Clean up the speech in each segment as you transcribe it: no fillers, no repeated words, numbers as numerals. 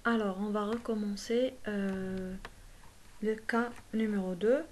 Alors, on va recommencer le cas numéro 2.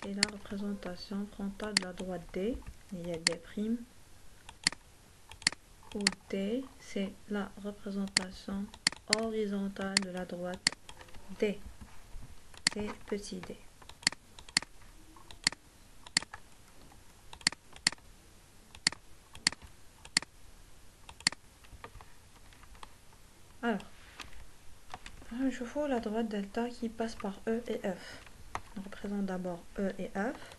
C'est la représentation frontale de la droite D. Il y a des primes. Ou D, c'est la représentation horizontale de la droite D. C'est petit d. Alors, je fais la droite delta qui passe par E et F. On représente d'abord E et F.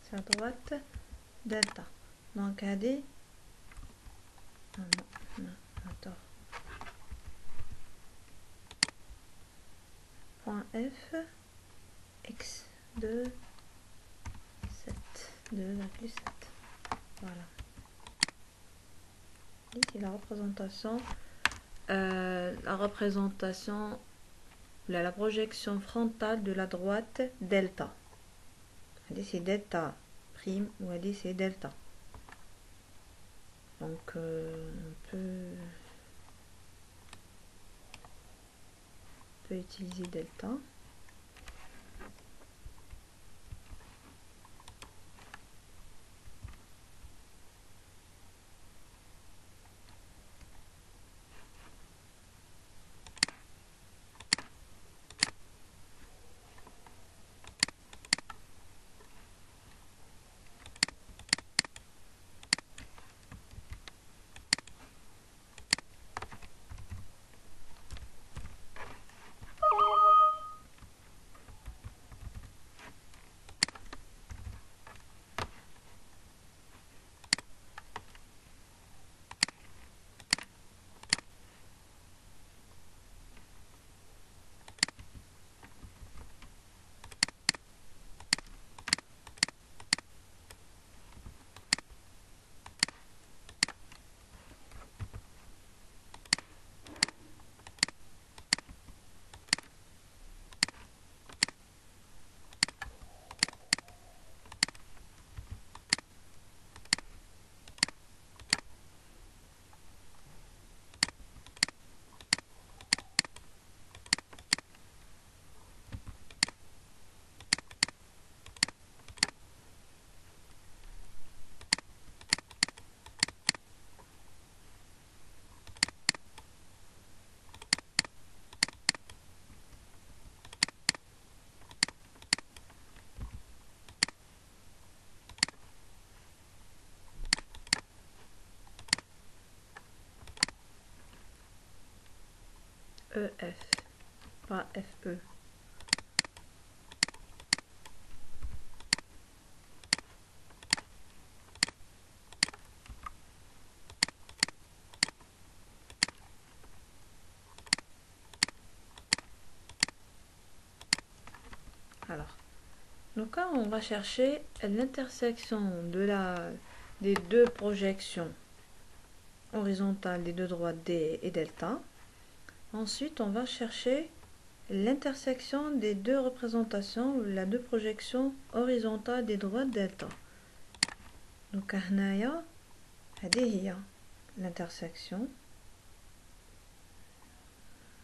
C'est la droite delta. Donc, AD. Attends. Point F, x 2, 7, 2,7. Voilà. Ici, la représentation, la projection frontale de la droite delta. Elle c'est delta prime ou elle c'est delta. Donc, on peut utiliser delta. EF, pas FE. Alors, donc là, on va chercher l'intersection des deux projections horizontales des deux droites D et delta. Ensuite, on va chercher l'intersection des deux représentations, la deux projections horizontales des droites delta. Donc, هنايا هذه هي l'intersection.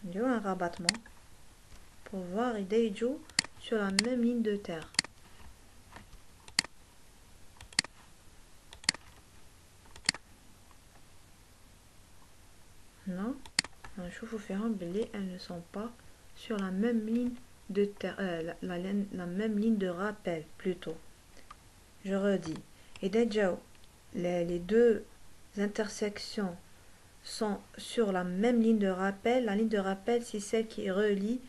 On dit un rabattement pour voir ils jouent sur la même ligne de terre. Non, je vous fais elles ne sont pas sur la même ligne de terre, la même ligne de rappel plutôt. Je redis. Et déjà, les deux intersections sont sur la même ligne de rappel. La ligne de rappel, c'est celle qui relie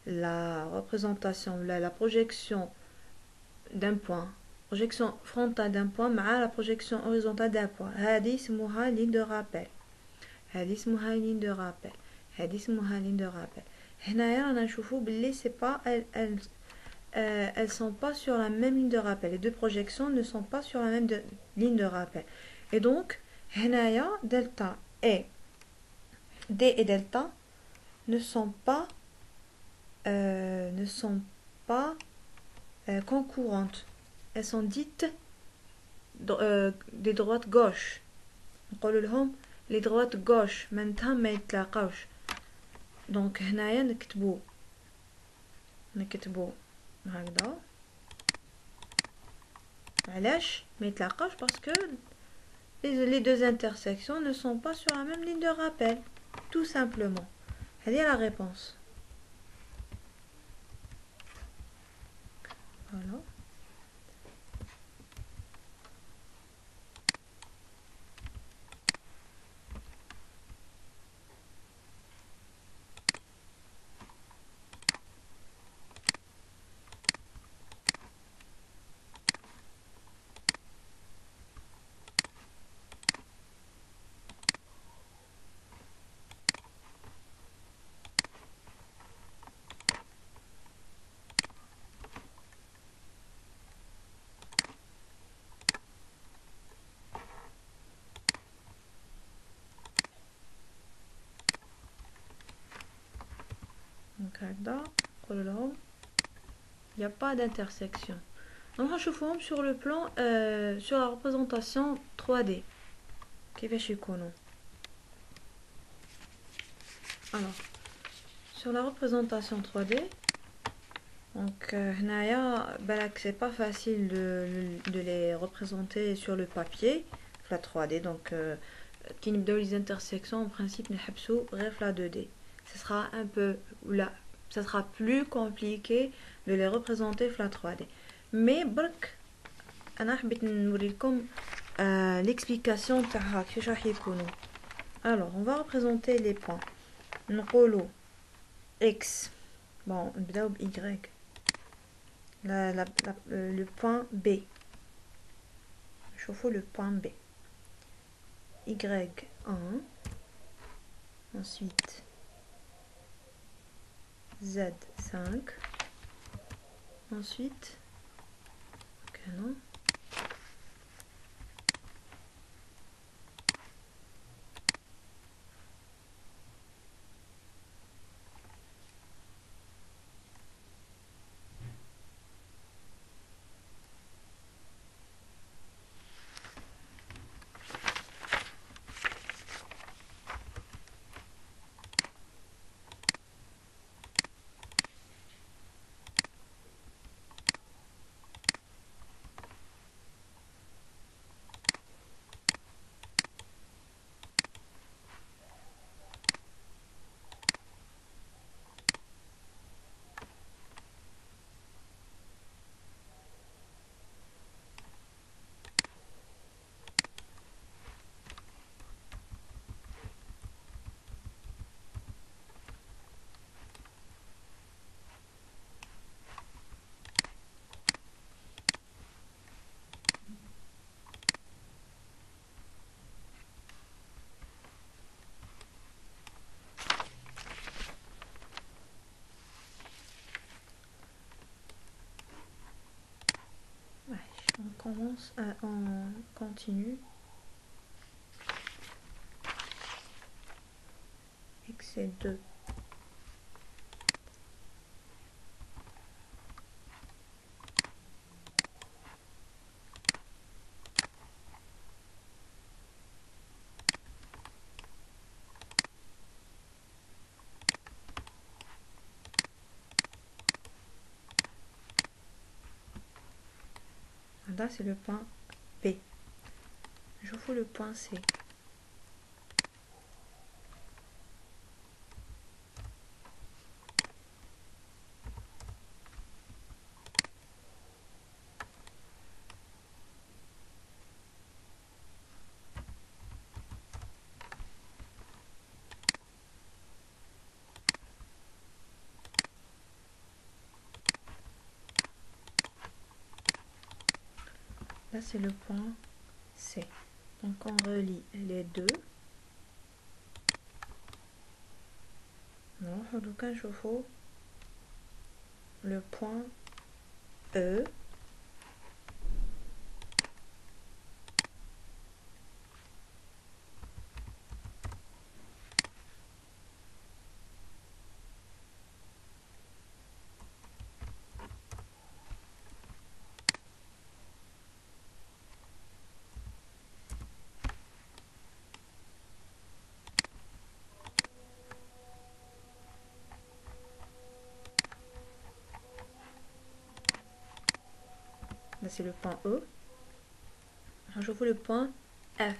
la représentation, la projection d'un point, projection frontale d'un point, à la projection horizontale d'un point. هذه اسمها ligne de rappel. هذه اسمها ligne de rappel. هذه اسمها ligne de rappel. هنايا رانا نشوفوا باللي c'est pas elles sont pas sur la même ligne de rappel. Les deux projections ne sont pas sur la même ligne de rappel. Et donc, هنايا delta et D et delta ne sont pas concurrentes. Elles sont dites des droites gauche. نقول لهم les droites gauche منتها ما يتلاقاوش. donc هنايا نكتبو هكذا. علاش ما يتلاقاوش؟ parce que les deux intersections ne sont pas sur la même ligne de rappel, tout simplement. Elle est la réponse. Voilà. Donc là, il n'y a pas d'intersection. Donc je vous sur le plan, sur la représentation 3D. كيفاش يكونوا. Alors, sur la représentation 3D, donc c'est pas facile de les représenter sur le papier, la 3D. Donc, qui nous donne les intersections, en principe, nous la 2D. Ce sera un peu là, ça sera plus compliqué de les représenter la 3D. Mais برك أنا حبيت نوريكم l'explication تاعها كيفاش راح يكونوا. Alors, on va représenter les points. نقولوا X. Bon, نبداو ب Y. Le point B. نشوفوا le point B. Y1. Ensuite Z5. Ensuite canon. on continue. X c'est 2. Là, c'est le point P. Je fous le point C. Là, c'est le point C. Donc, on relie les deux. Donc, je fous le point E. Là, c'est le point E. Je fous le point F.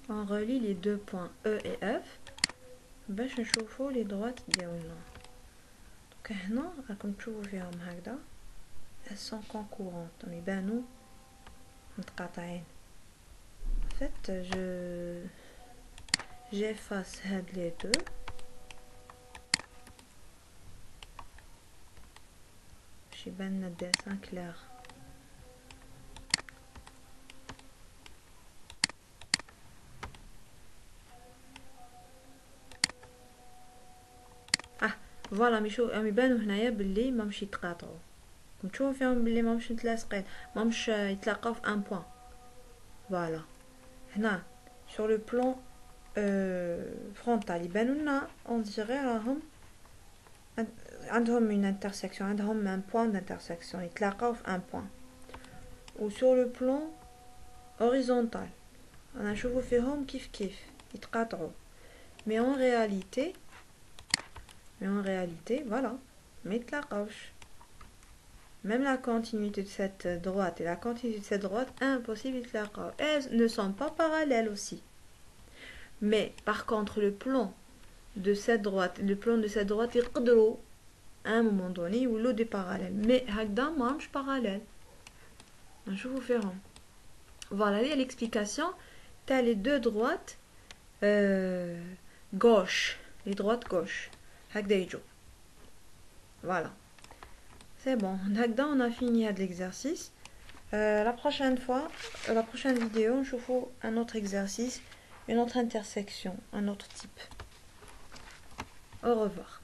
On relie les deux points E et F باش نشوفوا les droites ديالنا. Donc هنا راكم تشوفوا فيهم هكذا elles sont concurrentes يبانوا متقاطعين. En fait j'efface هاد les deux باش يبان لنا الديسان كلير. فوالا راهم يبانوا هنايا باللي ماهمش يتقاطعوا. نشوفوا فيهم باللي ماهمش متلاصقين ماهمش يتلاقاو في ان بوين. فوالا هنا sur le plan frontal يبانوا لنا on dirait راهم عندهم une intersection عندهم un point d'intersection يتلاقاو في un point. و sur le plan horizontal انا نشوفوا فيهم كيف يتقاطعوا. mais en réalité voilà ما يتلاقاوش. Même la continuité de cette droite et la continuité de cette droite, impossible de la voir. Elles ne sont pas parallèles aussi. Mais par contre, le plan de cette droite, il peut à un moment donné ou l'autre est parallèle. Mais هكذا ماهمش parallèle. Je vous fais rendre. Voilà l'explication. Tu as les deux droites gauche, les droites gauche. هكذا يجوا. Voilà. C'est bon, on a fini l'exercice. La prochaine fois, la prochaine vidéo, je vous fais un autre exercice, une autre intersection, un autre type. Au revoir.